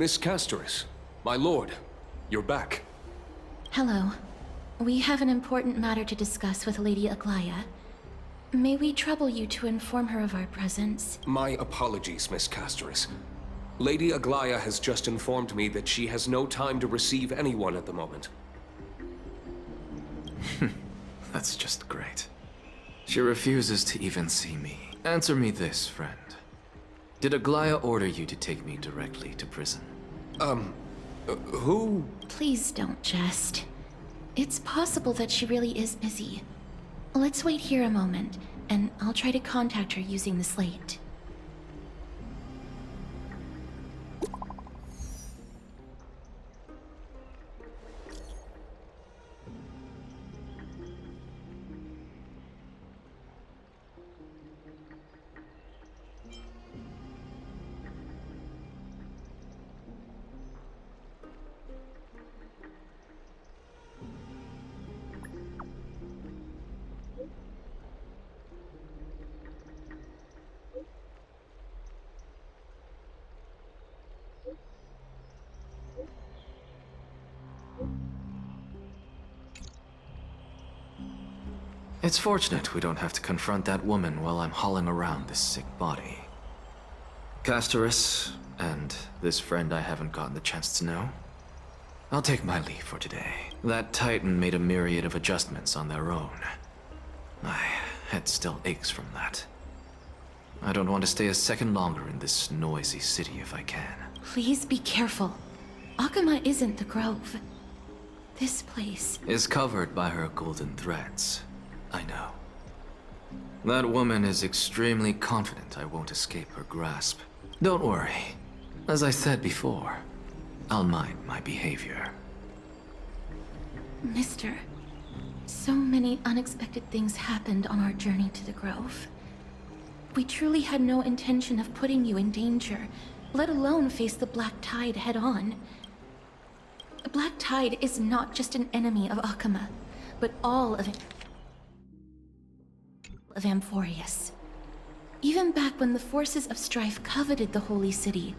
Miss Castoris, my lord, you're back. Hello. We have an important matter to discuss with Lady Aglaya. May we trouble you to inform her of our presence? My apologies, Miss Castoris. Lady Aglaya has just informed me that she has no time to receive anyone at the moment. That's just great. She refuses to even see me. Answer me this, friend. Did Aglaya order you to take me directly to prison? Who? Please don't jest. It's possible that she really is busy. Let's wait here a moment, and I'll try to contact her using the slate. It's fortunate we don't have to confront that woman while I'm hauling around this sick body. Castoris, and this friend I haven't gotten the chance to know, I'll take my leave for today. That Titan made a myriad of adjustments on their own. My head still aches from that. I don't want to stay a second longer in this noisy city if I can. Please be careful. Akama isn't the Grove. This place is covered by her golden threads. I know. That woman is extremely confident I won't escape her grasp. Don't worry. As I said before, I'll mind my behavior. Mister, so many unexpected things happened on our journey to the Grove. We truly had no intention of putting you in danger, let alone face the Black Tide head-on. The Black Tide is not just an enemy of Akama, but all of Amphorius. Even back when the forces of strife coveted the Holy City,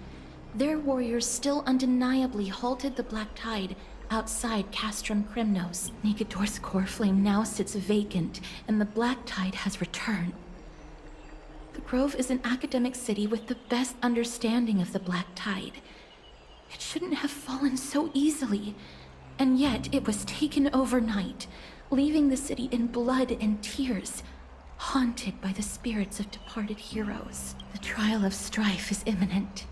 their warriors still undeniably halted the Black Tide outside Castrum Crimnos. Negador's core flame now sits vacant, and the Black Tide has returned. The Grove is an academic city with the best understanding of the Black Tide. It shouldn't have fallen so easily, and yet it was taken overnight, leaving the city in blood and tears, haunted by the spirits of departed heroes. The trial of strife is imminent.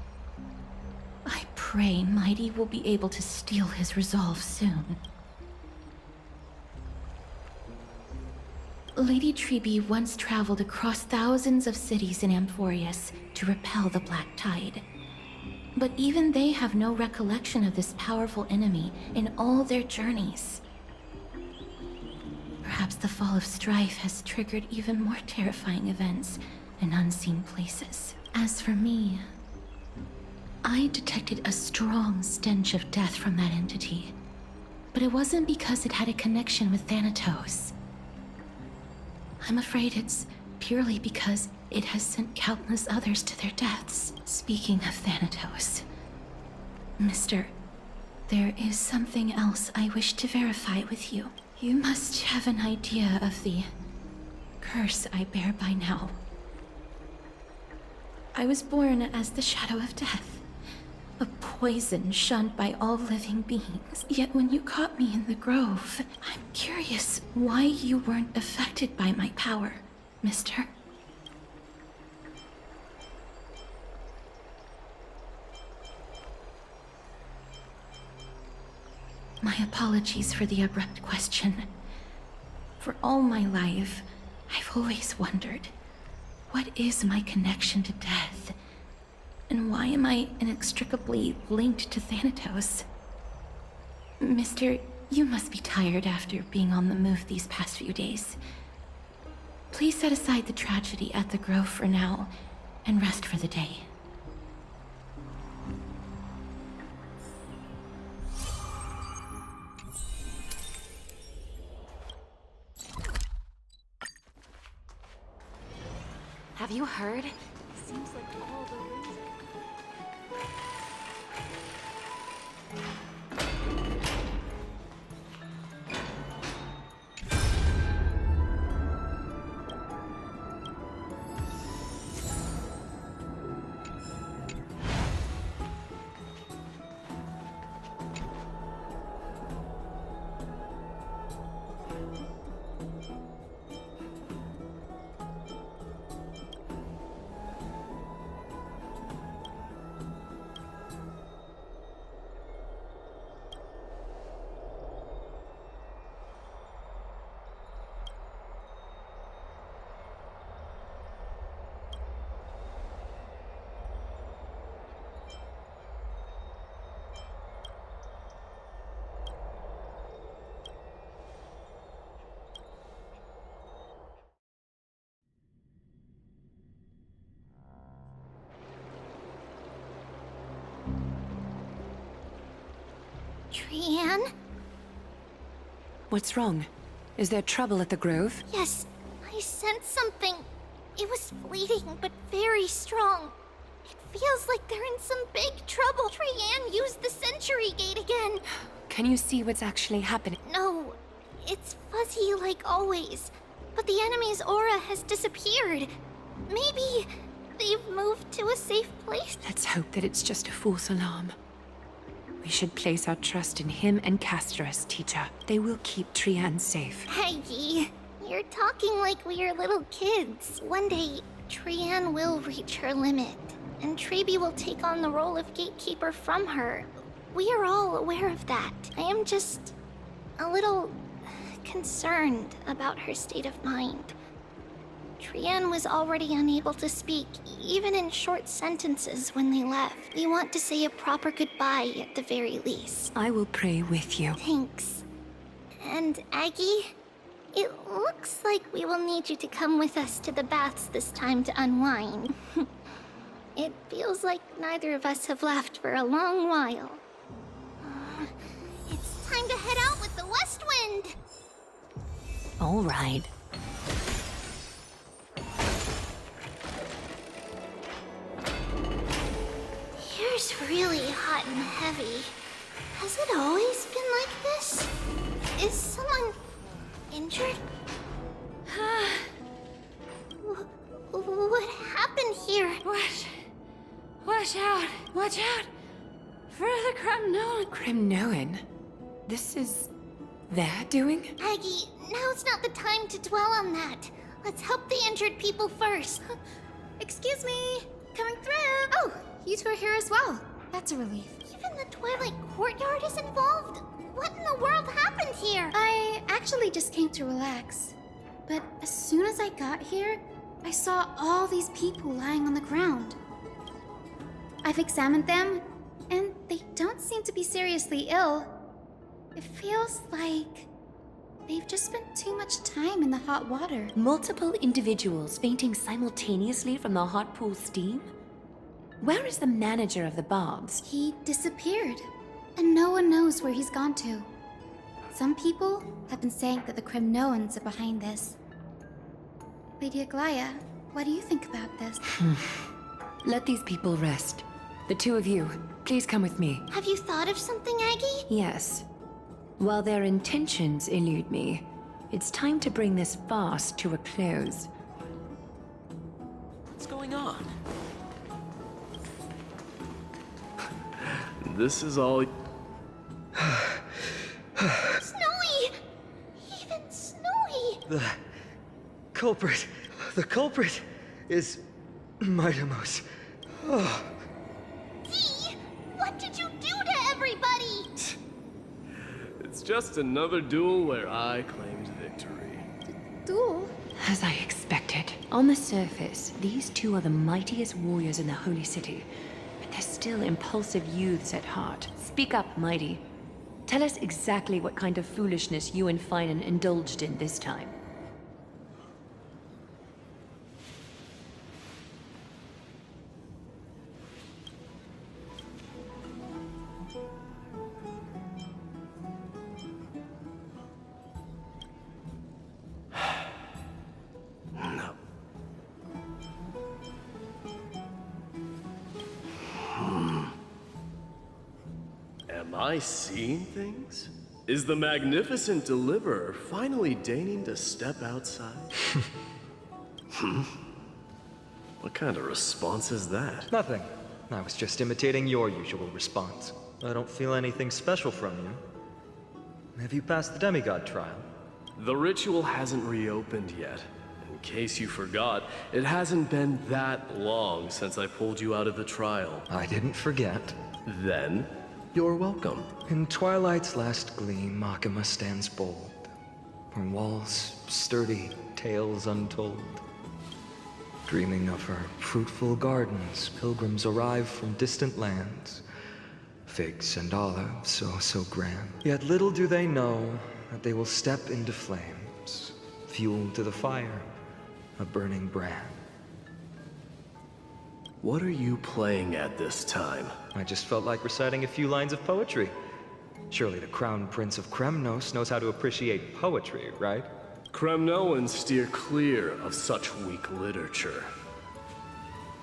I pray Mighty will be able to steel his resolve soon. Lady Trebe once traveled across thousands of cities in Amphorius to repel the Black Tide. But even they have no recollection of this powerful enemy in all their journeys. Perhaps the fall of strife has triggered even more terrifying events in unseen places. As for me, I detected a strong stench of death from that entity, but it wasn't because it had a connection with Thanatos. I'm afraid it's purely because it has sent countless others to their deaths. Speaking of Thanatos, Mister, there is something else I wish to verify with you. You must have an idea of the curse I bear by now. I was born as the shadow of death, a poison shunned by all living beings. Yet when you caught me in the Grove, I'm curious why you weren't affected by my power, Mister. My apologies for the abrupt question. For all my life, I've always wondered, what is my connection to death? And why am I inextricably linked to Thanatos? Mister, you must be tired after being on the move these past few days. Please set aside the tragedy at the Grove for now, and rest for the day. Have you heard? Seems like all the rooms. Trianne? What's wrong? Is there trouble at the Grove? Yes, I sensed something. It was fleeting, but very strong. It feels like they're in some big trouble. Trianne used the Century Gate again. Can you see what's actually happening? No, it's fuzzy like always. But the enemy's aura has disappeared. Maybe they've moved to a safe place. Let's hope that it's just a false alarm. We should place our trust in him and Castorus, teacher. They will keep Trianne safe. Peggy, you're talking like we are little kids. One day, Trianne will reach her limit, and Trebi will take on the role of gatekeeper from her. We are all aware of that. I am just a little concerned about her state of mind. Trianne was already unable to speak, even in short sentences when they left. We want to say a proper goodbye at the very least. I will pray with you. Thanks. And Aggie, it looks like we will need you to come with us to the baths this time to unwind. It feels like neither of us have left for a long while. It's time to head out with the west wind! All right. Here's really hot and heavy. Has it always been like this? Is someone injured? What happened here? Watch out! Watch out! For the Cremnoan! Cremnoan? This is their doing? Aggie, now's not the time to dwell on that. Let's help the injured people first. Excuse me! Coming through! Oh, you two are here as well. That's a relief. Even the Twilight Courtyard is involved? What in the world happened here? I actually just came to relax. But as soon as I got here, I saw all these people lying on the ground. I've examined them, and they don't seem to be seriously ill. It feels like they've just spent too much time in the hot water. Multiple individuals fainting simultaneously from the hot pool steam? Where is the manager of the baths? He disappeared, and no one knows where he's gone to. Some people have been saying that the Cremnoans are behind this. Lady Aglaya, what do you think about this? Let these people rest. The two of you, please come with me. Have you thought of something, Aggie? Yes. While their intentions elude me, it's time to bring this farce to a close. What's going on? This is all... Snowy! Even Snowy! The culprit is Martimos. Oh, Dee! What did you do to everybody? It's just another duel where I claimed victory. Duel? As I expected. On the surface, these two are the mightiest warriors in the Holy City, but they're still impulsive youths at heart. Speak up, Mighty. Tell us exactly what kind of foolishness you and Finan indulged in this time. Am I seeing things? Is the magnificent deliverer finally deigning to step outside? What kind of response is that? nothing. I was just imitating your usual response. I don't feel anything special from you. Have you passed the demigod trial? The ritual hasn't reopened yet. In case you forgot, it hasn't been that long since I pulled you out of the trial. I didn't forget. Then, you're welcome. In twilight's last gleam, Makima stands bold. Her walls sturdy, tales untold. Dreaming of her fruitful gardens, pilgrims arrive from distant lands. Figs and olives, so grand. Yet little do they know that they will step into flames, fuel to the fire, a burning brand. What are you playing at this time? I just felt like reciting a few lines of poetry. Surely the Crown Prince of Kremnos knows how to appreciate poetry, right? Kremnoans steer clear of such weak literature.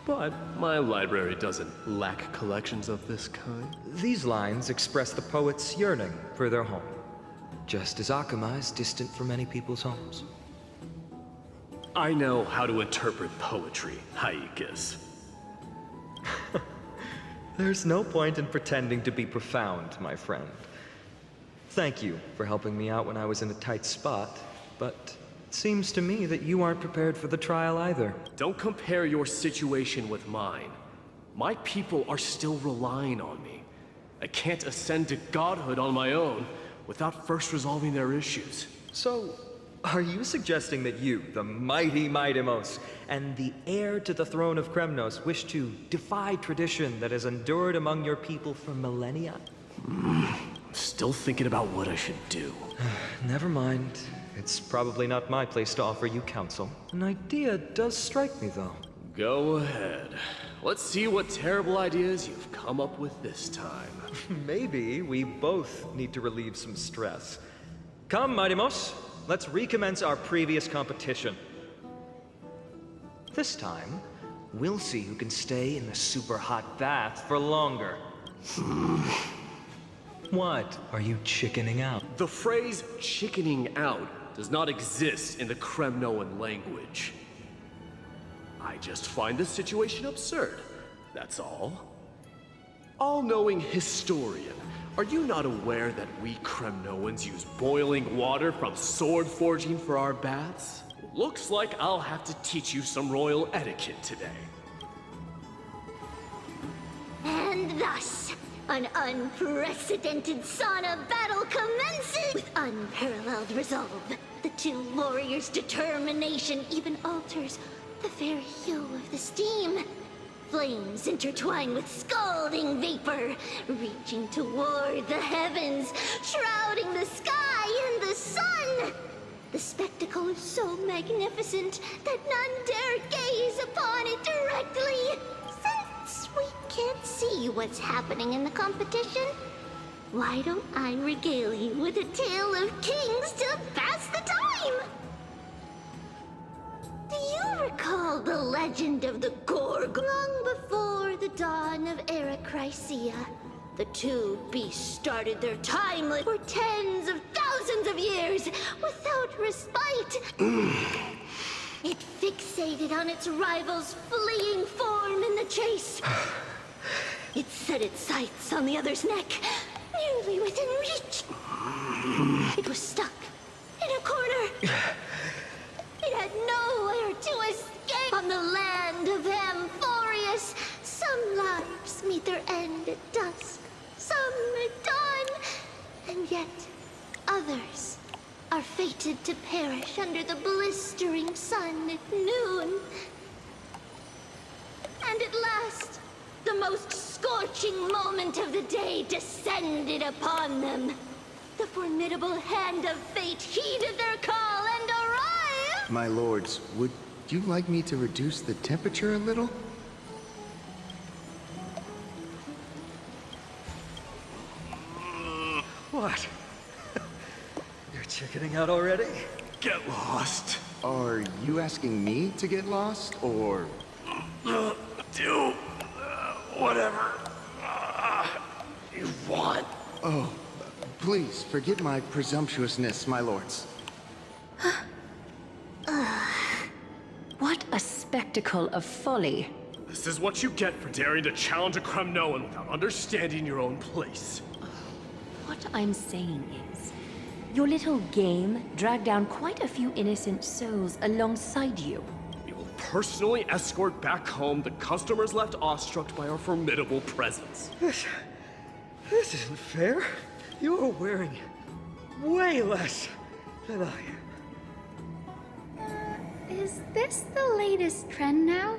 But my library doesn't lack collections of this kind. These lines express the poet's yearning for their home, just as Akama is distant from many people's homes. I know how to interpret poetry, Haikis. There's no point in pretending to be profound, my friend. Thank you for helping me out when I was in a tight spot, but it seems to me that you aren't prepared for the trial either. Don't compare your situation with mine. My people are still relying on me. I can't ascend to godhood on my own without first resolving their issues. So, are you suggesting that you, the mighty Mightimos, and the heir to the throne of Kremnos, wish to defy tradition that has endured among your people for millennia? I'm still thinking about what I should do. Never mind. It's probably not my place to offer you counsel. An idea does strike me, though. Go ahead. Let's see what terrible ideas you've come up with this time. Maybe we both need to relieve some stress. Come, Mightimos. Let's recommence our previous competition. This time, we'll see who can stay in the super hot bath for longer. What? Are you chickening out? The phrase chickening out does not exist in the Kremnoan language. I just find this situation absurd, that's all. All-knowing historian, are you not aware that we Kremnoans use boiling water from sword forging for our baths? Looks like I'll have to teach you some royal etiquette today. And thus, an unprecedented sauna battle commences! With unparalleled resolve, the two warriors' determination even alters the very hue of the steam. Flames intertwine with scalding vapor, reaching toward the heavens, shrouding the sky and the sun. The spectacle is so magnificent that none dare gaze upon it directly. Since we can't see what's happening in the competition, why don't I regale you with a tale of kings to pass the time? Do you recall the legend of the Gorg? Long before the dawn of Era Chrysia, the two beasts started their timeless for tens of thousands of years without respite. It fixated on its rival's fleeing form in the chase. It set its sights on the other's neck, nearly within reach. It was stuck in a corner. It had nowhere to escape. On the land of Amphorius, some lives meet their end at dusk, some at dawn, and yet others are fated to perish under the blistering sun at noon. And at last, the most scorching moment of the day descended upon them. The formidable hand of fate heeded their call and arrived! My lords, would you like me to reduce the temperature a little? What? You're chickening out already? Get lost. Are you asking me to get lost, or... Do whatever you want. Oh, please forget my presumptuousness, my lords. What a spectacle of folly. This is what you get for daring to challenge a Kremnoan without understanding your own place. What I'm saying is, your little game dragged down quite a few innocent souls alongside you. We will personally escort back home the customers left awestruck by our formidable presence. This isn't fair. You're wearing way less than I am. Is this the latest trend now?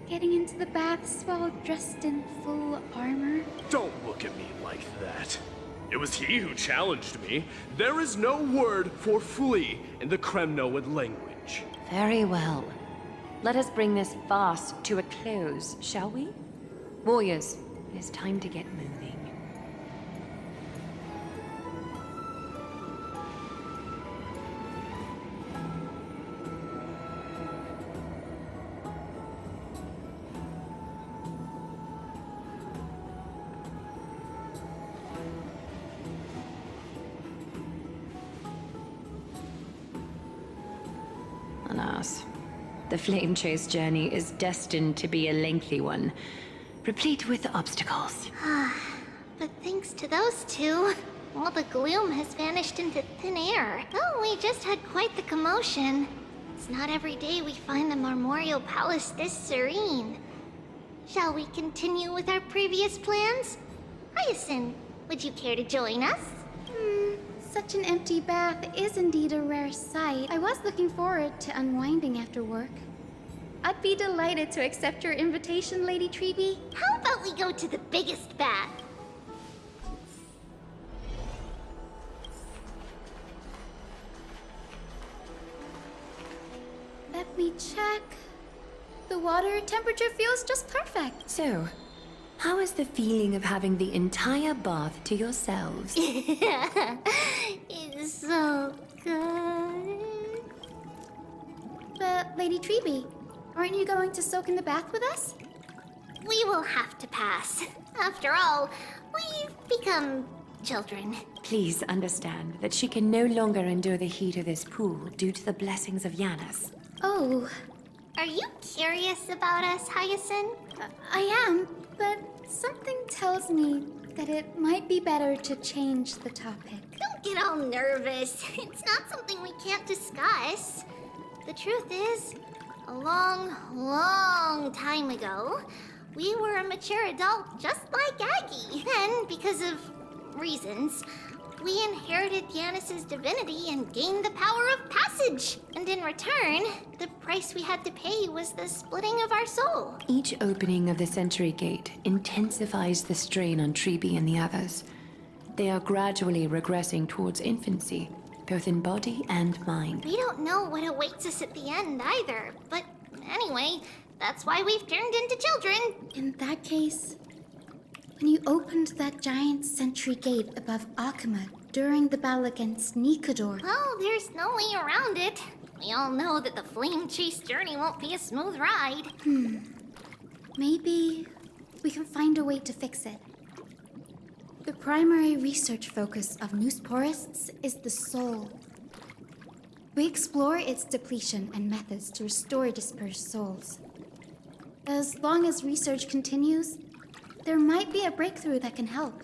Getting into the baths while dressed in full armor? Don't look at me like that. It was he who challenged me. There is no word for flee in the Kremnoan language. Very well. Let us bring this farce to a close, shall we? Warriors, it is time to get moving. the Flame Chase journey is destined to be a lengthy one, replete with obstacles. But thanks to those two, all the gloom has vanished into thin air. Oh, we just had quite the commotion. It's not every day we find the Marmorial Palace this serene. Shall we continue with our previous plans? Hyacinth, would you care to join us? Such an empty bath is indeed a rare sight. I was looking forward to unwinding after work. I'd be delighted to accept your invitation, Lady Treeby. How about we go to the biggest bath? Let me check. The water temperature feels just perfect. So, how is the feeling of having the entire bath to yourselves? It's so good. But, Lady Treeby, aren't you going to soak in the bath with us? We will have to pass. After all, we've become children. Please understand that she can no longer endure the heat of this pool due to the blessings of Yanis. Oh, Are you curious about us, Hyacinth? I am, but something tells me that it might be better to change the topic. Don't get all nervous. It's not something we can't discuss. The truth is, a long, long time ago, we were a mature adult just like Aggie. Then, because of reasons, we inherited Yanis's divinity and gained the power of passage. And in return, the price we had to pay was the splitting of our soul. Each opening of the Century Gate intensifies the strain on Treeby and the others. They are gradually regressing towards infancy, both in body and mind. We don't know what awaits us at the end either. But anyway, that's why we've turned into children. In that case, when you opened that giant sentry gate above Akama during the battle against Nikador, Well, there's no way around it. We all know that the flame chase journey won't be a smooth ride. maybe we can find a way to fix it. The primary research focus of Noosporists is the soul. We explore its depletion and methods to restore dispersed souls. As long as research continues, there might be a breakthrough that can help.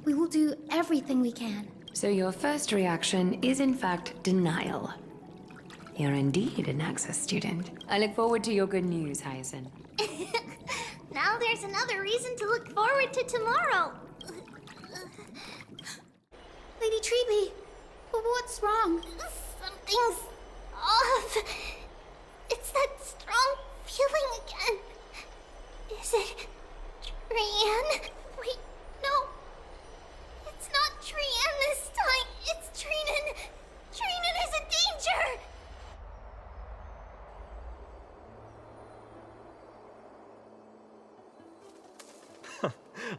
We will do everything we can. So your first reaction is in fact denial. You're indeed an Access student. I look forward to your good news, Hyacinth. Now there's another reason to look forward to tomorrow. Lady Treeby, what's wrong? Something's off. It's that strong feeling again. Is it Trian? Wait, no. It's not Trian this time. It's Trinan. Trinan is in danger.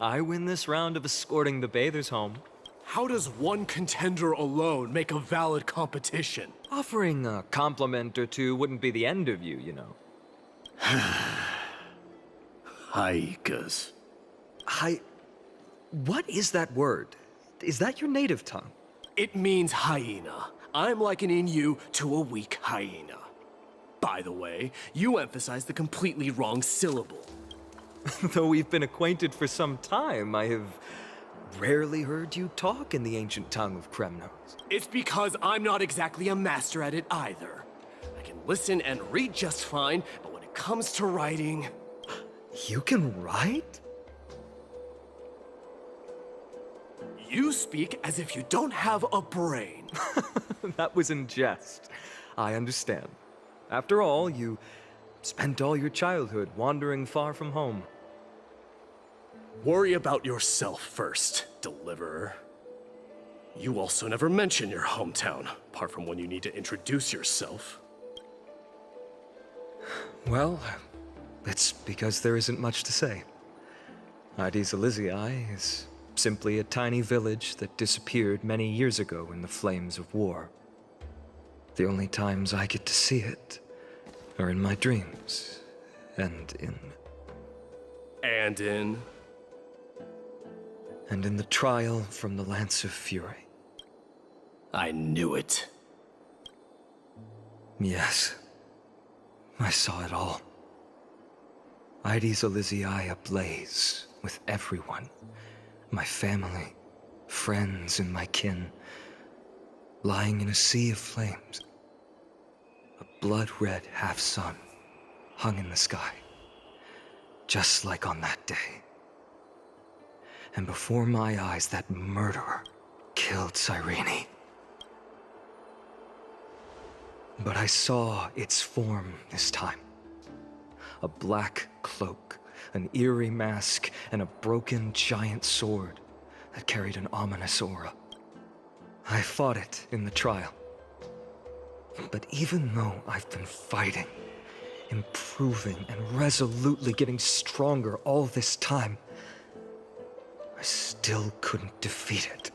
I win this round of escorting the bathers home. How does one contender alone make a valid competition? Offering a compliment or two wouldn't be the end of you, you know. Haikas. What is that word? Is that your native tongue? It means hyena. I'm likening you to a weak hyena. By the way, you emphasize the completely wrong syllable. Though we've been acquainted for some time, I have rarely heard you talk in the ancient tongue of Kremnos. It's because I'm not exactly a master at it either. I can listen and read just fine, but when it comes to writing... You can write? You speak as if you don't have a brain. That was in jest. I understand. After all, you spent all your childhood wandering far from home. Worry about yourself first, Deliverer. You also never mention your hometown, apart from when you need to introduce yourself. Well, it's because there isn't much to say. Ides Elysiae is simply a tiny village that disappeared many years ago in the flames of war. The only times I get to see it are in my dreams, and in the trial from the Lance of Fury. I knew it. Yes. I saw it all. Ides Elysiae ablaze with everyone. My family, friends, and my kin, lying in a sea of flames. A blood-red half-sun hung in the sky, just like on that day. And before my eyes, that murderer killed Cyrene. But I saw its form this time. A black cloak, an eerie mask, and a broken giant sword that carried an ominous aura. I fought it in the trial. But even though I've been fighting, improving, and resolutely getting stronger all this time, I still couldn't defeat it.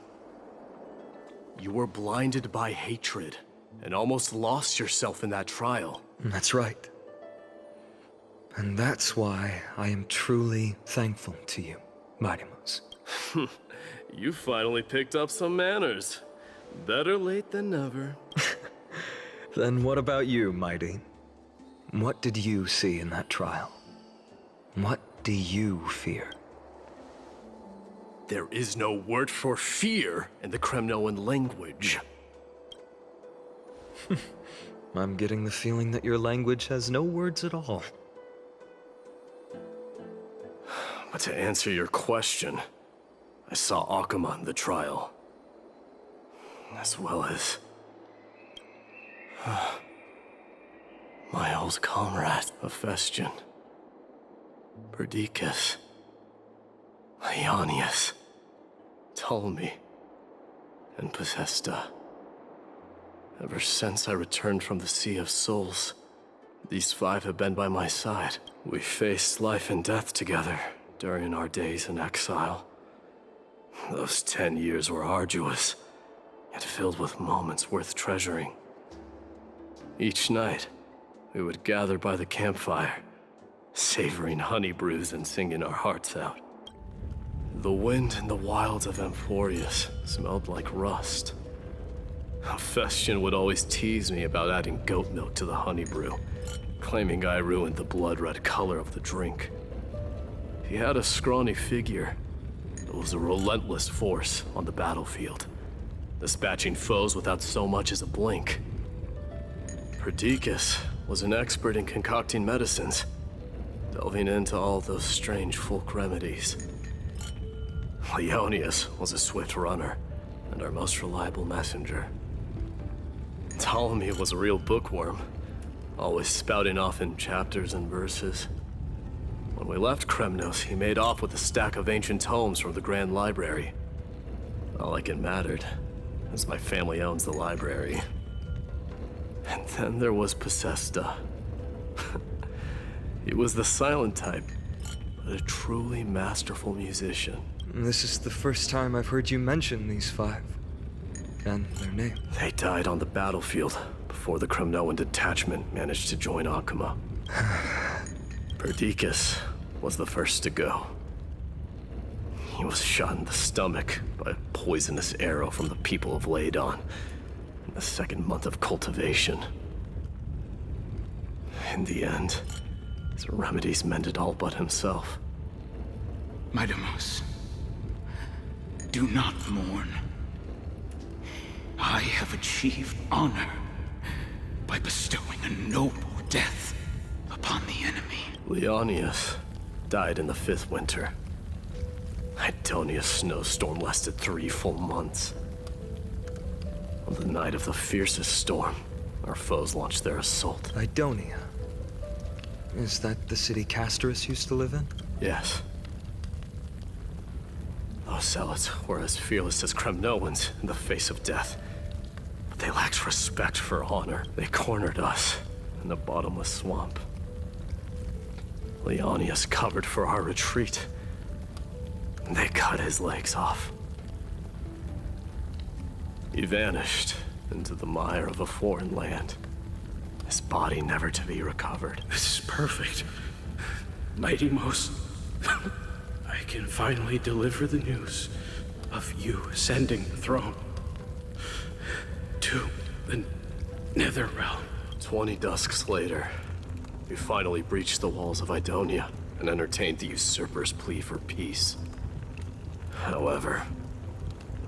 You were blinded by hatred and almost lost yourself in that trial. That's right. And that's why I am truly thankful to you, Mightymouse. You finally picked up some manners. Better late than never. Then what about you, Mighty? What did you see in that trial? What do you fear? There is no word for fear in the Kremnoan language. I'm getting the feeling that your language has no words at all. But to answer your question, I saw Akuma in the trial. As well as... my old comrade, Hephaestion, Perdiccas, Ionius, Ptolemy, and Possesta. Ever since I returned from the Sea of Souls, these five have been by my side. We faced life and death together during our days in exile. Those 10 years were arduous, yet filled with moments worth treasuring. Each night, we would gather by the campfire, savoring honey brews and singing our hearts out. The wind in the wilds of Emphorius smelled like rust. Hephaestion would always tease me about adding goat milk to the honey brew, claiming I ruined the blood-red color of the drink. He had a scrawny figure, but was a relentless force on the battlefield, dispatching foes without so much as a blink. Perdiccas was an expert in concocting medicines, delving into all those strange folk remedies. Ionius was a swift runner and our most reliable messenger. Ptolemy was a real bookworm, always spouting off in chapters and verses. When we left Kremnos, he made off with a stack of ancient tomes from the Grand Library. Not like it mattered, as my family owns the library. And then there was Possesta. He was the silent type, but a truly masterful musician. This is the first time I've heard you mention these five. And their name. They died on the battlefield before the Kremnoan detachment managed to join Akuma. Perdiccas was the first to go. He was shot in the stomach by a poisonous arrow from the people of Ladon in the second month of cultivation. In the end, his remedies mended all but himself. Mightymouse, do not mourn. I have achieved honor by bestowing a noble death upon the enemy. Leonius died in the 5th winter. Idonia's snowstorm lasted 3 full months. On the night of the fiercest storm, our foes launched their assault. Idonia. Is that the city Castorus used to live in? Yes. Those zealots were as fearless as Kremnoans in the face of death. But they lacked respect for honor. They cornered us in the bottomless swamp. Leonius covered for our retreat. And they cut his legs off. He vanished into the mire of a foreign land, his body never to be recovered. This is perfect. Mightymouse, I can finally deliver the news of you ascending the throne to the Netherrealm. 20 dusks later, We finally breached the walls of Idonia and entertained the usurper's plea for peace. However,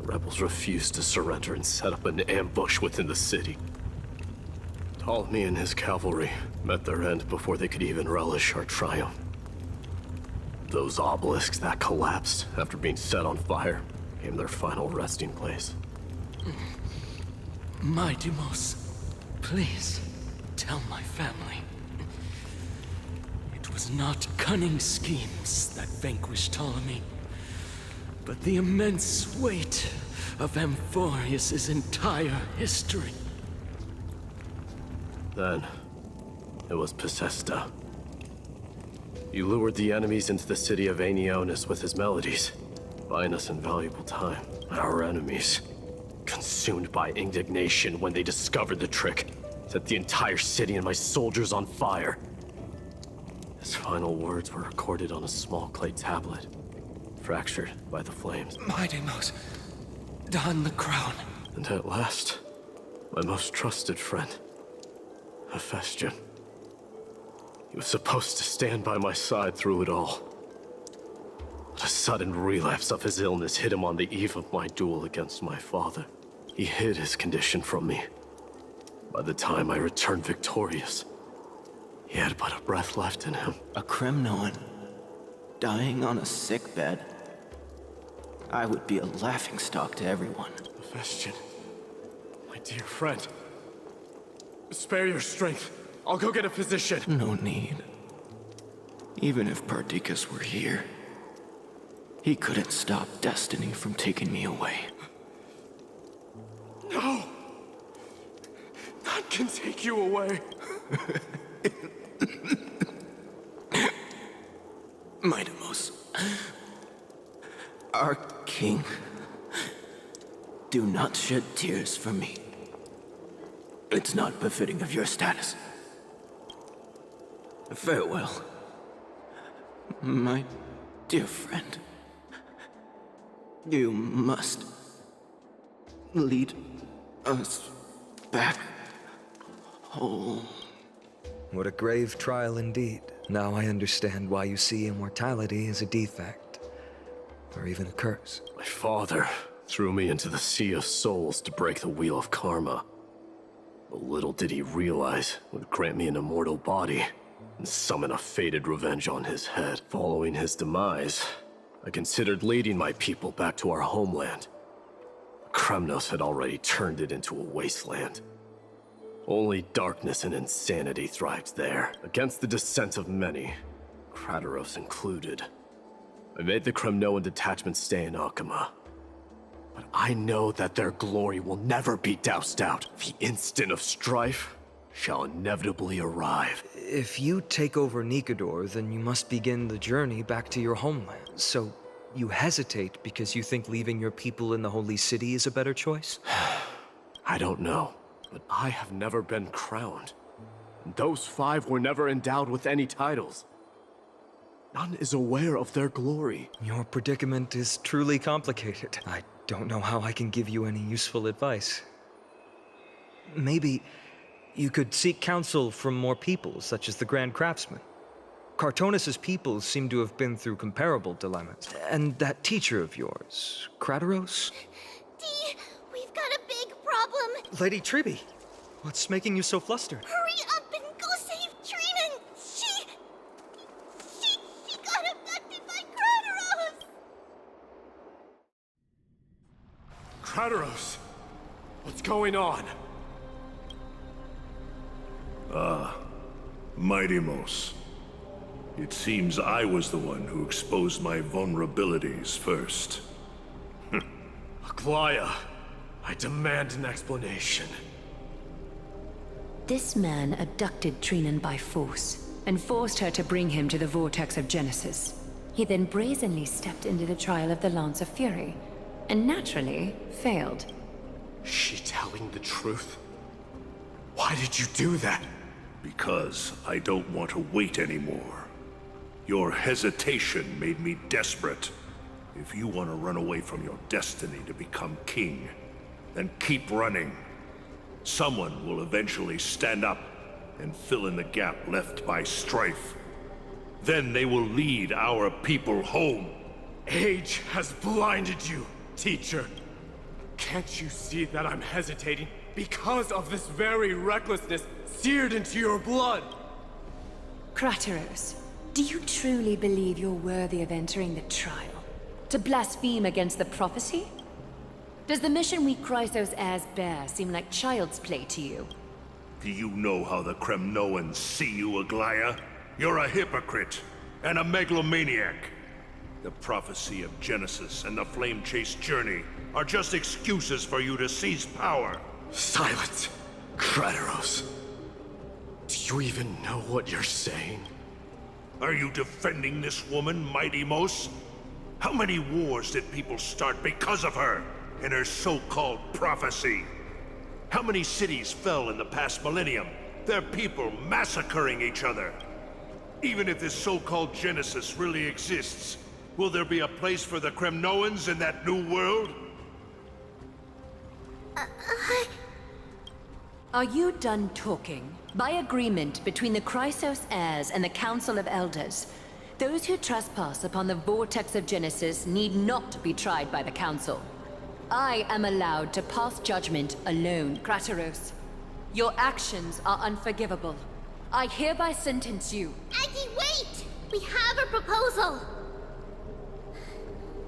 the rebels refused to surrender and set up an ambush within the city. Ptolemy and his cavalry met their end before they could even relish our triumph. Those obelisks that collapsed after being set on fire became their final resting place. Mightimos, please tell my family. It was not cunning schemes that vanquished Ptolemy, but the immense weight of Amphorius' entire history. Then, it was Pacesta. He lured the enemies into the city of Aenionis with his melodies, buying us invaluable time. Our enemies, consumed by indignation when they discovered the trick, set the entire city and my soldiers on fire. His final words were recorded on a small clay tablet, fractured by the flames. Mightimos, don the crown. And at last, my most trusted friend, Hephaestion. He was supposed to stand by my side through it all. But a sudden relapse of his illness hit him on the eve of my duel against my father. He hid his condition from me. By the time I returned victorious, he had but a breath left in him. A Kremnoan, dying on a sickbed. I would be a laughingstock to everyone. Hephaestion, my dear friend, spare your strength. I'll go get a physician. No need. Even if Perdiccas were here, he couldn't stop destiny from taking me away. No! None can take you away. Mightimos, our king, do not shed tears for me. It's not befitting of your status. Farewell, my dear friend. You must lead us back home. What a grave trial indeed. Now I understand why you see immortality as a defect, or even a curse. My father threw me into the sea of souls to break the wheel of karma. But little did he realize it would grant me an immortal body and summon a fated revenge on his head. Following his demise, I considered leading my people back to our homeland. Kremnos had already turned it into a wasteland. Only darkness and insanity thrived there, against the dissent of many, Krateros included. I made the Kremnoan detachment stay in Akama. But I know that their glory will never be doused out. The instant of strife shall inevitably arrive. If you take over Nikedor, then you must begin the journey back to your homeland. So you hesitate because you think leaving your people in the Holy City is a better choice? I don't know, but I have never been crowned. And those 5 were never endowed with any titles. None is aware of their glory. Your predicament is truly complicated. I don't know how I can give you any useful advice. Maybe you could seek counsel from more people, such as the Grand Craftsman. Cartonis' people seem to have been through comparable dilemmas. And that teacher of yours, Krateros? Dee, we've got a big problem. Lady Triby, what's making you so flustered? Hurry up and go save Trinan. She got abducted by Krateros. Krateros! What's going on? Mightimos. It seems I was the one who exposed my vulnerabilities first. Aglaya, I demand an explanation. This man abducted Trinan by force and forced her to bring him to the vortex of Genesis. He then brazenly stepped into the trial of the Lance of Fury, and naturally failed. She telling the truth? Why did you do that? Because I don't want to wait anymore. Your hesitation made me desperate. If you want to run away from your destiny to become king, then keep running. Someone will eventually stand up and fill in the gap left by strife. Then they will lead our people home. Age has blinded you, teacher. Can't you see that I'm hesitating because of this very recklessness seared into your blood? Krateros, do you truly believe you're worthy of entering the trial? To blaspheme against the prophecy? Does the mission we Chrysos heirs bear seem like child's play to you? Do you know how the Kremnoans see you, Aglaya? You're a hypocrite and a megalomaniac. The prophecy of Genesis and the Flame Chase journey are just excuses for you to seize power. Silence, Krateros. Do you even know what you're saying? Are you defending this woman, Mighty Mos? How many wars did people start because of her and her so-called prophecy? How many cities fell in the past millennium? Their people massacring each other. Even if this so-called Genesis really exists, will there be a place for the Kremnoans in that new world? Are you done talking? By agreement between the Chrysos heirs and the Council of Elders, those who trespass upon the vortex of Genesis need not be tried by the Council. I am allowed to pass judgment alone, Krateros. Your actions are unforgivable. I hereby sentence you. Aggie, wait! We have a proposal!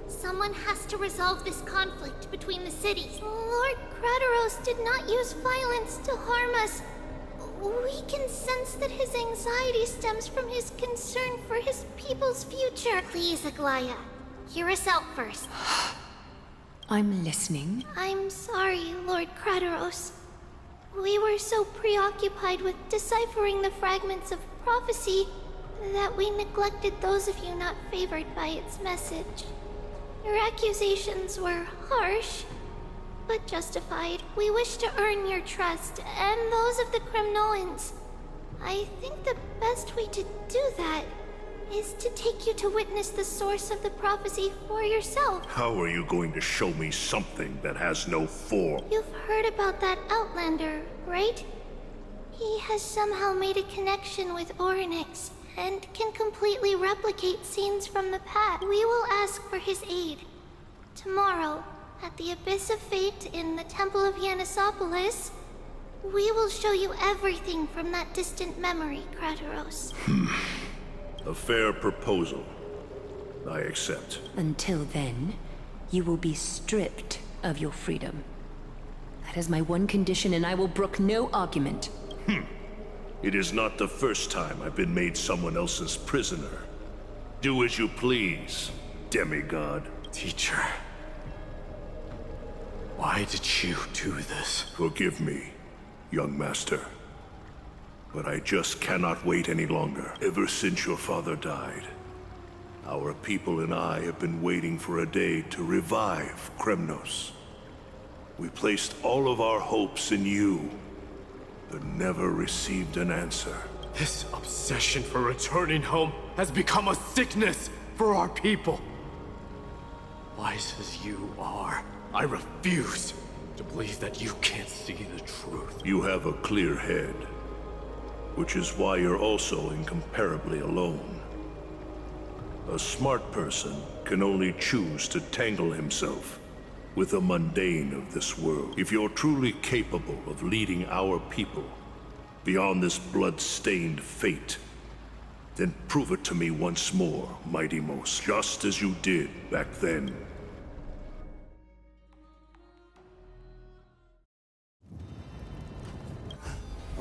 Someone has to resolve this conflict between the cities. Lord Krateros did not use violence to harm us. We can sense that his anxiety stems from his concern for his people's future. Please, Aglaya, hear us out first. I'm listening. I'm sorry, Lord Krateros. We were so preoccupied with deciphering the fragments of prophecy that we neglected those of you not favored by its message. Your accusations were harsh, but justified. We wish to earn your trust, and those of the Kremnoans. I think the best way to do that is to take you to witness the source of the prophecy for yourself. How are you going to show me something that has no form? You've heard about that Outlander, right? He has somehow made a connection with Orynyx and can completely replicate scenes from the past. We will ask for his aid. Tomorrow, at the Abyss of Fate in the Temple of Yanisopolis, we will show you everything from that distant memory, Krateros. A fair proposal. I accept. Until then, you will be stripped of your freedom. That is my one condition, and I will brook no argument. It is not the first time I've been made someone else's prisoner. Do as you please, demigod. Teacher, why did you do this? Forgive me, young master. But I just cannot wait any longer. Ever since your father died, our people and I have been waiting for a day to revive Kremnos. We placed all of our hopes in you, but never received an answer. This obsession for returning home has become a sickness for our people. Wise as you are, I refuse to believe that you can't see the truth. You have a clear head, which is why you're also incomparably alone. A smart person can only choose to tangle himself with the mundane of this world. If you're truly capable of leading our people beyond this blood-stained fate, then prove it to me once more, Mighty Mos, just as you did back then.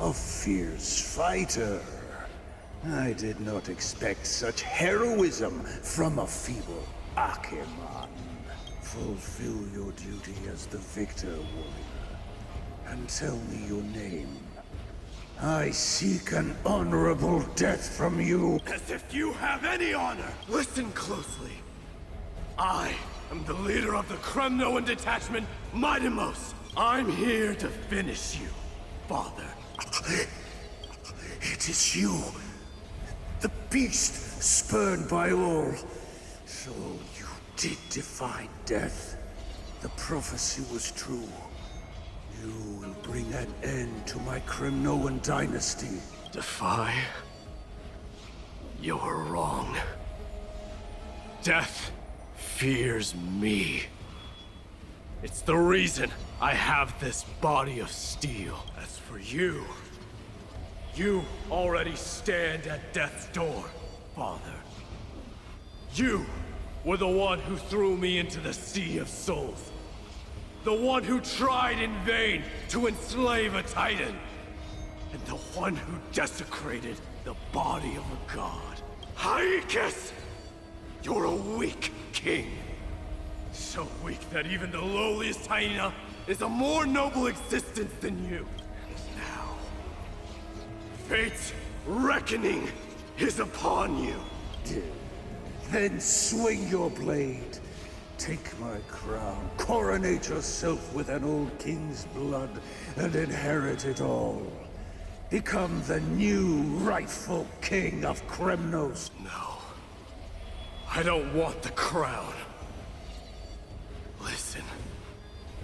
A fierce fighter. I did not expect such heroism from a feeble Acheman. Fulfill your duty as the victor, warrior, and tell me your name. I seek an honorable death from you. As if you have any honor! Listen closely. I am the leader of the Kremnoan detachment, Mighty Mos. I'm here to finish you, father. It is you, the beast spurned by all. So you did defy death. The prophecy was true. You will bring an end to my Kremnoan dynasty Defy? You're wrong. Death fears me. It's the reason I have this body of steel. As for you, you already stand at death's door, Father. You were the one who threw me into the Sea of Souls. The one who tried in vain to enslave a Titan. And the one who desecrated the body of a god. Hyakis! You're a weak king. So weak that even the lowliest hyena is a more noble existence than you. And now, fate's reckoning is upon you. Then swing your blade. Take my crown. Coronate yourself with an old king's blood and inherit it all. Become the new rightful king of Kremnos. No. I don't want the crown. Listen.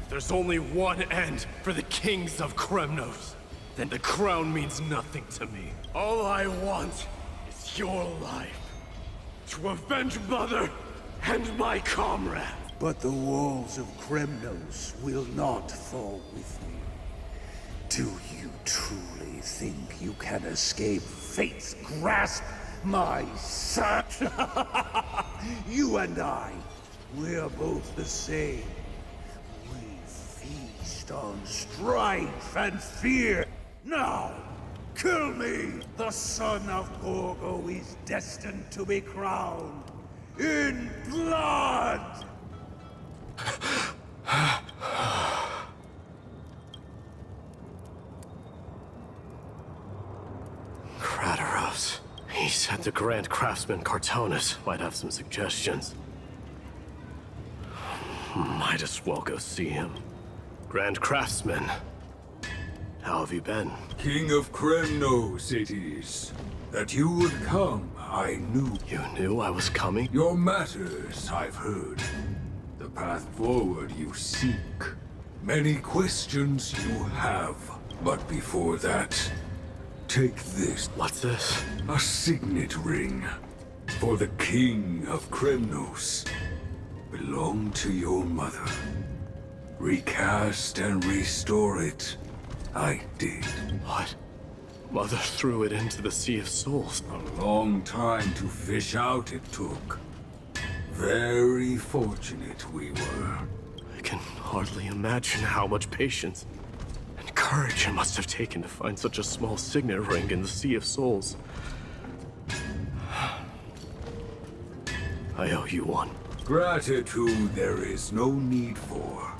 If there's only one end for the kings of Kremnos, then the crown means nothing to me. All I want is your life. To avenge Mother and my comrade. But the walls of Kremnos will not fall with me. Do you truly think you can escape fate's grasp, my son? You and I, we're both the same. We feast on strife and fear. Now, kill me! The son of Gorgo is destined to be crowned in blood! Krataros. He said the Grand Craftsman Cartonus might have some suggestions. Might as well go see him. Grand Craftsman. How have you been? King of Kremnos it is. That you would come, I knew. You knew I was coming? Your matters, I've heard. The path forward you seek. Many questions you have. But before that, take this. What's this? A signet ring. For the King of Kremnos. Belonged to your mother. Recast and restore it. I did. What? Mother threw it into the Sea of Souls. A long time to fish out it took. Very fortunate we were. I can hardly imagine how much patience and courage it must have taken to find such a small signet ring in the Sea of Souls. I owe you one. Gratitude there is no need for.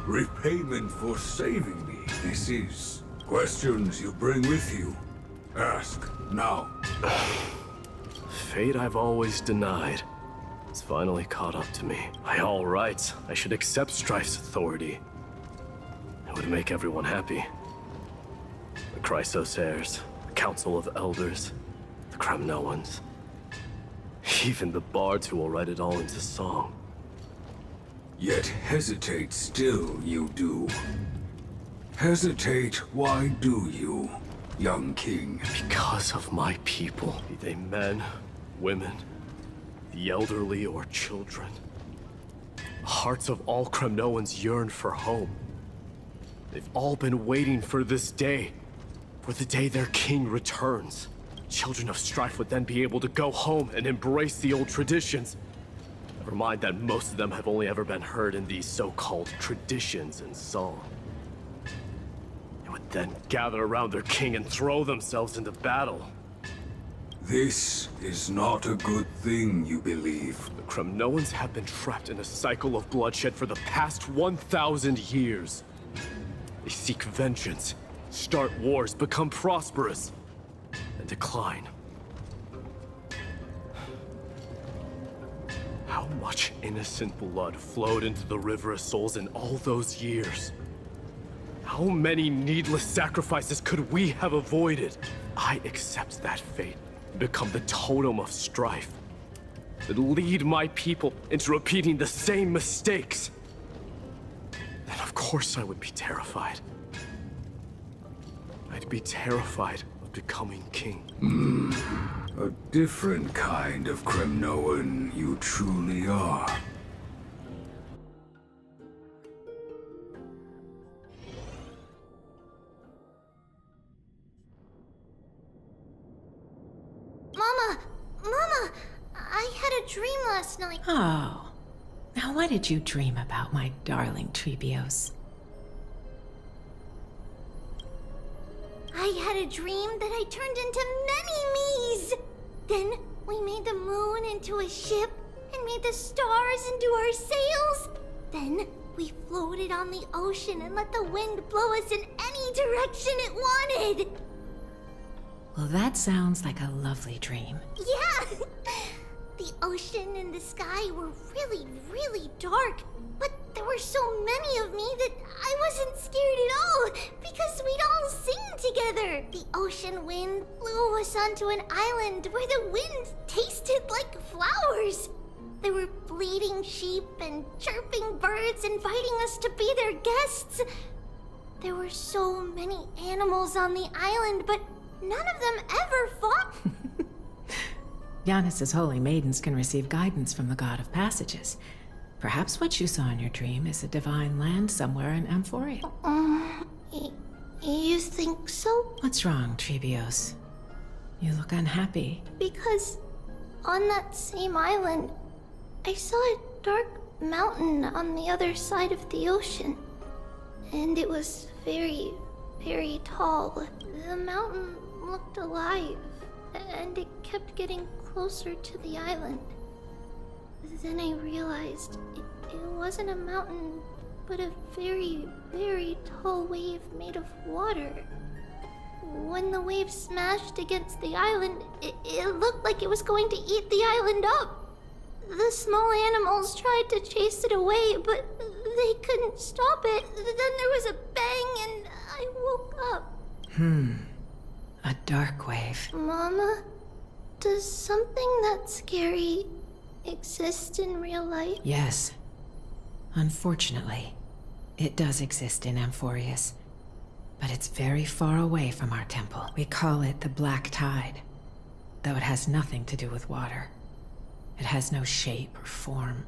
Repayment for saving me, this is. Questions you bring with you. Ask, now. Fate I've always denied. It's finally caught up to me. By all rights, I should accept Strife's authority. It would make everyone happy. The Chrysos heirs, the Council of Elders, the Kremnoans. Even the bards who will write it all into song. Yet hesitate still you do. Hesitate, why do you, young king? Because of my people. Be they men, women, the elderly or children. The hearts of all Kremnoans yearn for home. They've all been waiting for this day. For the day their king returns. Children of Strife would then be able to go home and embrace the old traditions. Never mind that most of them have only ever been heard in these so-called traditions and song. They would then gather around their king and throw themselves into battle. This is not a good thing, you believe. The Kremnoans have been trapped in a cycle of bloodshed for the past 1,000 years. They seek vengeance, start wars, become prosperous, and decline. How much innocent blood flowed into the River of Souls in all those years? How many needless sacrifices could we have avoided? I accept that fate and become the totem of strife. That lead my people into repeating the same mistakes. Then of course I would be terrified. I'd be terrified of becoming king. A different kind of Kremnoan you truly are. Mama, I had a dream last night. Oh. Now what did you dream about, my darling Trebios? I had a dream that I turned into many me's. Then we made the moon into a ship and made the stars into our sails. Then we floated on the ocean and let the wind blow us in any direction it wanted. Well, that sounds like a lovely dream. Yeah! The ocean and the sky were really, really dark, but there were so many of me that I wasn't scared at all because we'd all sing together. The ocean wind blew us onto an island where the wind tasted like flowers. There were bleating sheep and chirping birds inviting us to be their guests. There were so many animals on the island, but none of them ever fought. Yanis's holy maidens can receive guidance from the god of passages. Perhaps what you saw in your dream is a divine land somewhere in Amphoria. You think so? What's wrong, Trebios? You look unhappy. Because on that same island, I saw a dark mountain on the other side of the ocean. And it was very, very tall. The mountain looked alive, and it kept getting closer to the island. Then I realized it wasn't a mountain, but a very, very tall wave made of water. When the wave smashed against the island, it looked like it was going to eat the island up. The small animals tried to chase it away, but they couldn't stop it. Then there was a bang and I woke up. A dark wave. Mama, does something that scary exist in real life? Yes. Unfortunately, it does exist in Amphorius. But it's very far away from our temple. We call it the Black Tide, though it has nothing to do with water. It has no shape or form,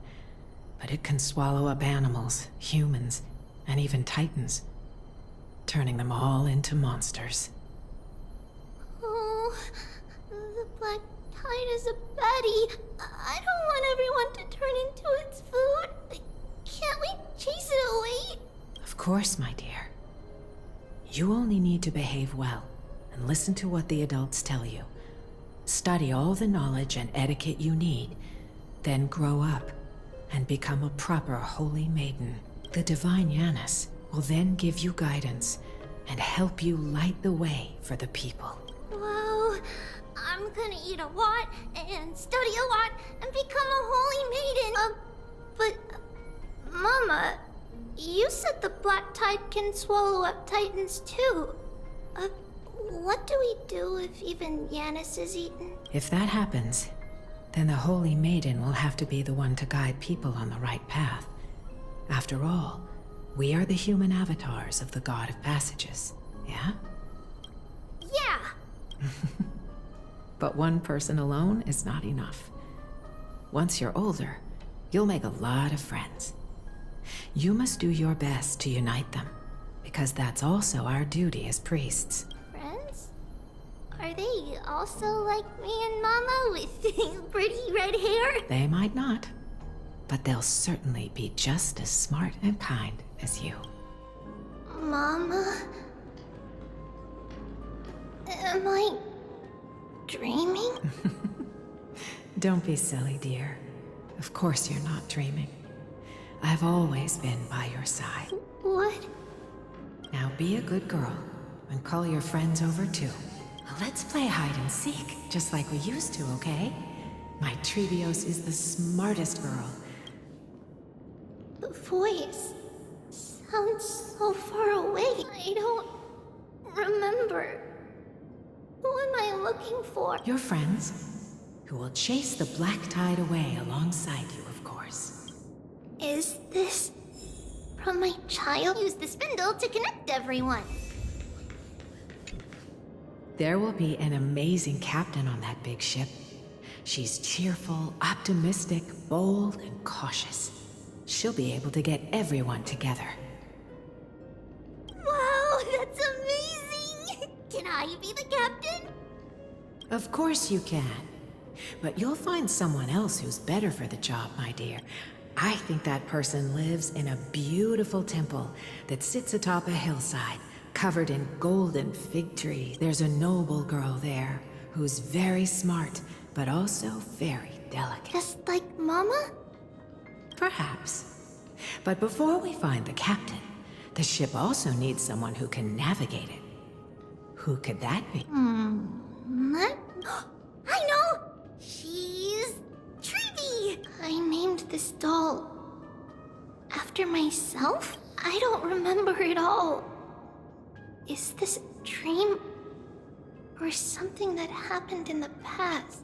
but it can swallow up animals, humans, and even titans, turning them all into monsters. Oh, the Black Tide is a baddie. I don't want everyone to turn into its food. Can't we chase it away? Of course, my dear. You only need to behave well and listen to what the adults tell you. Study all the knowledge and etiquette you need, then grow up and become a proper holy maiden. The divine Yanis will then give you guidance and help you light the way for the people. Wow, I'm gonna eat a lot and study a lot and become a holy maiden. But Mama, you said the Black Tide can swallow up titans too. What do we do if even Yanis is eaten? If that happens, then the Holy Maiden will have to be the one to guide people on the right path. After all, we are the human avatars of the God of Passages, yeah? Yeah! But one person alone is not enough. Once you're older, you'll make a lot of friends. You must do your best to unite them, because that's also our duty as priests. Friends? Are they also like me and Mama with pretty red hair? They might not, but they'll certainly be just as smart and kind as you. Mama? Am I dreaming? Don't be silly, dear. Of course you're not dreaming. I've always been by your side. What? Now be a good girl and call your friends over too. Let's play hide and seek, just like we used to, okay? My Trebios is the smartest girl. The voice sounds so far away. I don't remember. Who am I looking for? Your friends, who will chase the Black Tide away alongside you, of course. Is this from my child? Use the spindle to connect everyone. There will be an amazing captain on that big ship. She's cheerful, optimistic, bold, and cautious. She'll be able to get everyone together. Wow, that's amazing! Can I be the captain? Of course you can. But you'll find someone else who's better for the job, my dear. I think that person lives in a beautiful temple that sits atop a hillside, covered in golden fig trees. There's a noble girl there who's very smart, but also very delicate. Just like Mama? Perhaps. But before we find the captain, the ship also needs someone who can navigate it. Who could that be? I know! She's Treeby! I named this doll after myself? I don't remember it all. Is this a dream? Or something that happened in the past?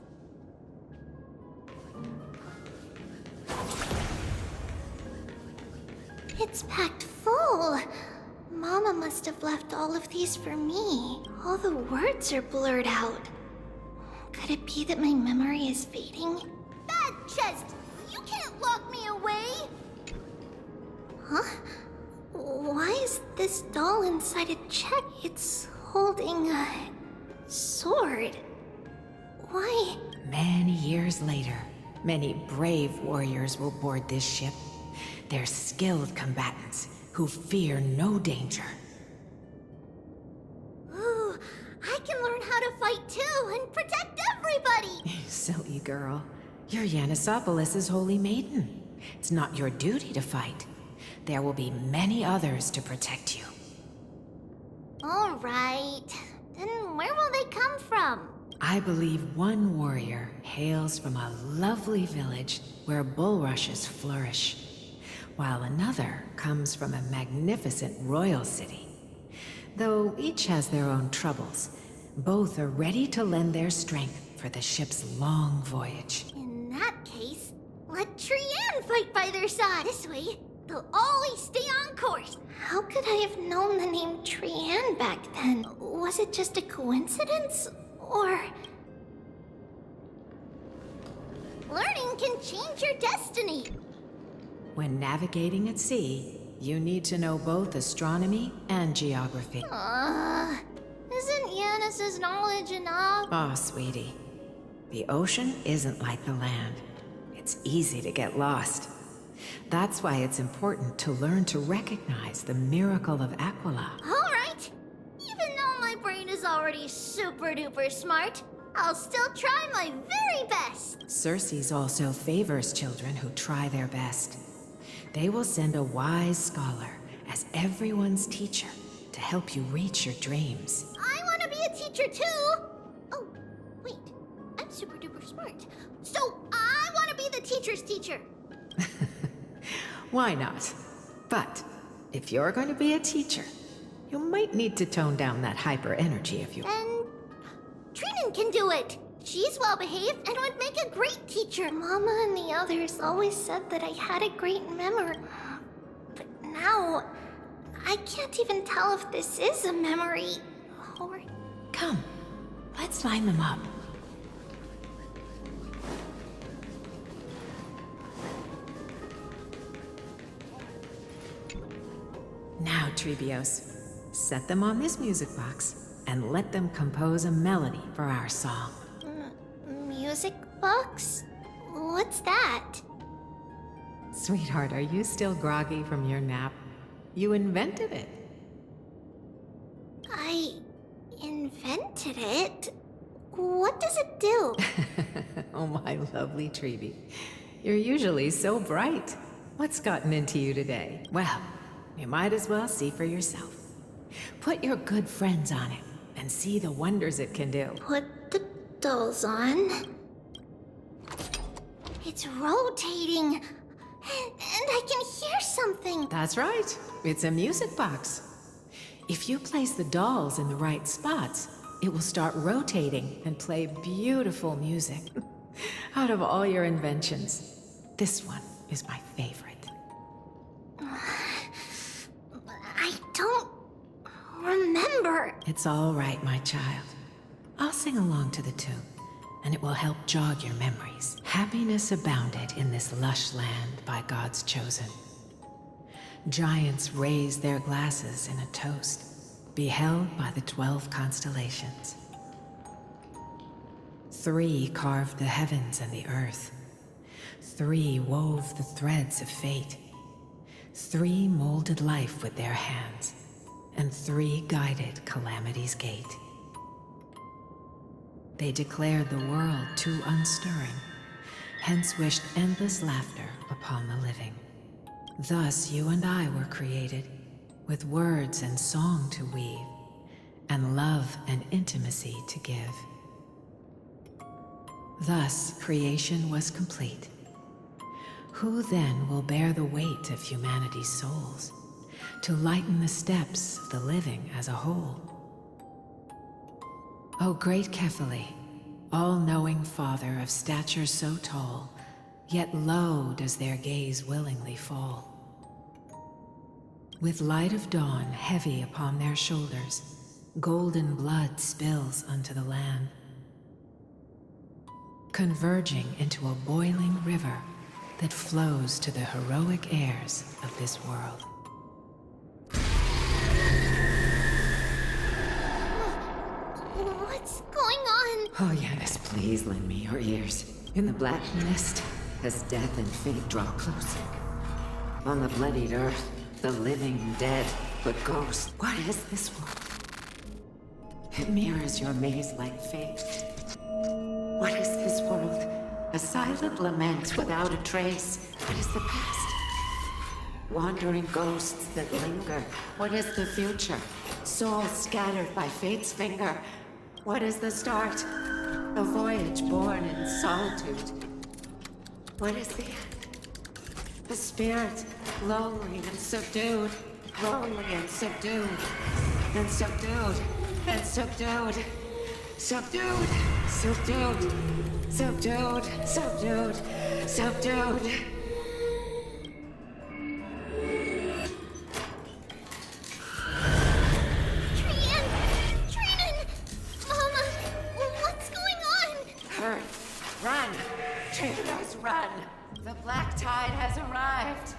It's packed full. Mama must have left all of these for me. All the words are blurred out. Could it be that my memory is fading? Bad chest! You can't lock me away! Huh? Why is this doll inside a chest? It's holding a sword. Why? Many years later, many brave warriors will board this ship. They're skilled combatants who fear no danger. Ooh, I can learn how to fight too and protect everybody! Silly girl. You're Yanisopoulos' holy maiden. It's not your duty to fight. There will be many others to protect you. Alright. Then where will they come from? I believe one warrior hails from a lovely village where bulrushes flourish, while another comes from a magnificent royal city. Though each has their own troubles, both are ready to lend their strength for the ship's long voyage. In that case, let Trian fight by their side. This way, they'll always stay on course. How could I have known the name Trian back then? Was it just a coincidence? Or... learning can change your destiny. When navigating at sea, you need to know both astronomy and geography. Isn't Yanis's knowledge enough? Oh, sweetie. The ocean isn't like the land. It's easy to get lost. That's why it's important to learn to recognize the miracle of Aquila. Alright. Even though my brain is already super duper smart, I'll still try my very best. Circe also favors children who try their best. They will send a wise scholar as everyone's teacher to help you reach your dreams. I want to be a teacher too! Oh, wait. I'm super duper smart. So I want to be the teacher's teacher. Why not? But if you're going to be a teacher, you might need to tone down that hyper energy if you... And Trinan can do it. She's well behaved and would make a great teacher. Mama and the others always said that I had a great memory. But now, I can't even tell if this is a memory or... Come, let's line them up. Now, Trebios, set them on this music box and let them compose a melody for our song. Music box? What's that? Sweetheart, are you still groggy from your nap? You invented it. I invented it? What does it do? Oh, my lovely Treeby. You're usually so bright. What's gotten into you today? Well, you might as well see for yourself. Put your good friends on it and see the wonders it can do. Put the dolls on. It's rotating. And I can hear something. That's right. It's a music box. If you place the dolls in the right spots, it will start rotating and play beautiful music. Out of all your inventions, this one is my favorite. I don't remember. It's all right, my child. I'll sing along to the tune, and it will help jog your memories. Happiness abounded in this lush land by God's chosen. Giants raised their glasses in a toast, beheld by the 12 constellations. 3 carved the heavens and the earth. 3 wove the threads of fate. 3 molded life with their hands, and 3 guided calamity's gate. They declared the world too unstirring, hence wished endless laughter upon the living. Thus you and I were created, with words and song to weave, and love and intimacy to give. Thus creation was complete. Who then will bear the weight of humanity's souls, to lighten the steps of the living as a whole? O great Kephili, all-knowing Father of stature so tall, yet low does their gaze willingly fall. With light of dawn heavy upon their shoulders, golden blood spills unto the land, converging into a boiling river that flows to the heroic heirs of this world. What's going on? Oh yes, please lend me your ears. In the black mist, as death and fate draw closer. On the bloodied earth, the living dead, but ghosts. What is this world? It mirrors your maze-like fate. What is this world? A silent lament without a trace. What is the past? Wandering ghosts that linger. What is the future? Souls scattered by fate's finger. What is the start? A voyage born in solitude. What is the end? The spirit, lonely and subdued. Lonely and subdued. And subdued. And subdued. Subdued. Subdued. Subdued. Subdued. Subdued. Run! Traitors, run! The black tide has arrived!